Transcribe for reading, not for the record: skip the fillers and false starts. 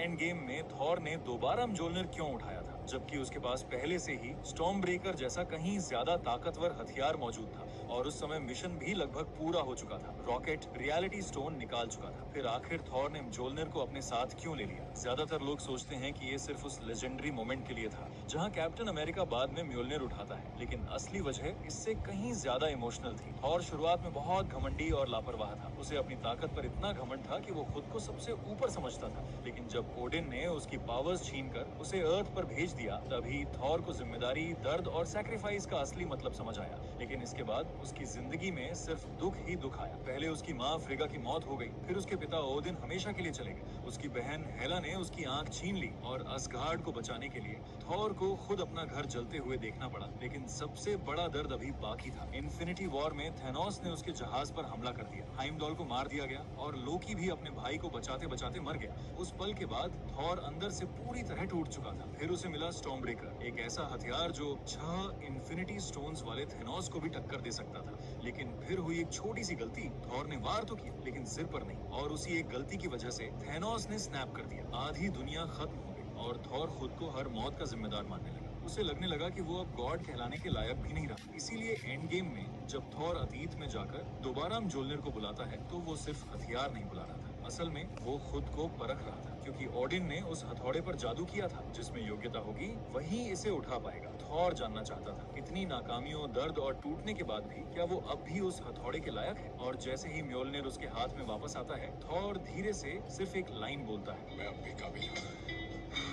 End game में Thor ने दोबारा म्जोलनिर क्यों उठाया था, जबकि उसके पास पहले से ही स्टॉर्म ब्रेकर जैसा कहीं ज्यादा ताकतवर हथियार मौजूद था और उस समय मिशन भी लगभग पूरा हो चुका था। रॉकेट रियलिटी स्टोन निकाल चुका था। फिर आखिर थॉर ने म्जोलनिर को अपने साथ क्यों ले लिया? ज्यादातर लोग सोचते हैं कि ये सिर्फ उस लेजेंडरी मोमेंट के लिए था जहां कैप्टन अमेरिका बाद में म्योलनिर उठाता है, लेकिन असली वजह इससे कहीं ज्यादा इमोशनल थी। थॉर शुरुआत में बहुत घमंडी और लापरवाह था। उसे अपनी ताकत पर इतना घमंड था कि वो खुद को सबसे ऊपर समझता था, लेकिन जब ओडिन ने उसकी पावर्स छीनकर उसे अर्थ पर भेज दिया, तभी थॉर को जिम्मेदारी, दर्द और सैक्रिफाइस का असली मतलब समझ आया। लेकिन इसके बाद उसकी जिंदगी में सिर्फ दुख ही दुख आया। पहले उसकी माँ फ्रिगा की मौत हो गई, फिर उसके पिता ओदिन हमेशा के लिए चले गए, उसकी बहन हेला ने उसकी आंख छीन ली और असगार्ड को बचाने के लिए थॉर को खुद अपना घर जलते हुए देखना पड़ा। लेकिन सबसे बड़ा दर्द अभी बाकी था। इन्फिनिटी वॉर में थेनोस ने उसके जहाज पर हमला कर दिया, हाइमडॉल को मार दिया गया और लोकी भी अपने भाई को बचाते बचाते मर गया। उस पल के बाद थॉर अंदर से पूरी तरह टूट चुका था। फिर उसे मिला स्टॉर्म ब्रेकर, एक ऐसा हथियार जो 6 इन्फिनिटी स्टोन्स वाले थेनोस को भी टक्कर दे सकता था। लेकिन फिर हुई एक छोटी सी गलती। थॉर ने वार तो किया, लेकिन सिर पर नहीं, और उसी एक गलती की वजह से थेनोस ने स्नैप कर दिया। आधी दुनिया खत्म हो गई और थॉर खुद को हर मौत का जिम्मेदार मानने लगा। उसे लगने लगा कि वो अब गॉड कहलाने के लायक भी नहीं रहा। इसीलिए एंड गेम में जब थॉर अतीत में जाकर दोबारा म्जोलनिर को बुलाता है, तो वो सिर्फ हथियार नहीं बुला रहा था, असल में वो खुद को परख रहा था, क्योंकि ओडिन ने उस हथौड़े पर जादू किया था। जिसमें योग्यता होगी वही इसे उठा पाएगा। थॉर जानना चाहता था, इतनी नाकामियों, दर्द और टूटने के बाद भी क्या वो अब भी उस हथौड़े के लायक है? और जैसे ही म्योलनिर उसके हाथ में वापस आता है, थॉर धीरे से सिर्फ एक लाइन बोलता है, मैं अब भी काबिल हूँ।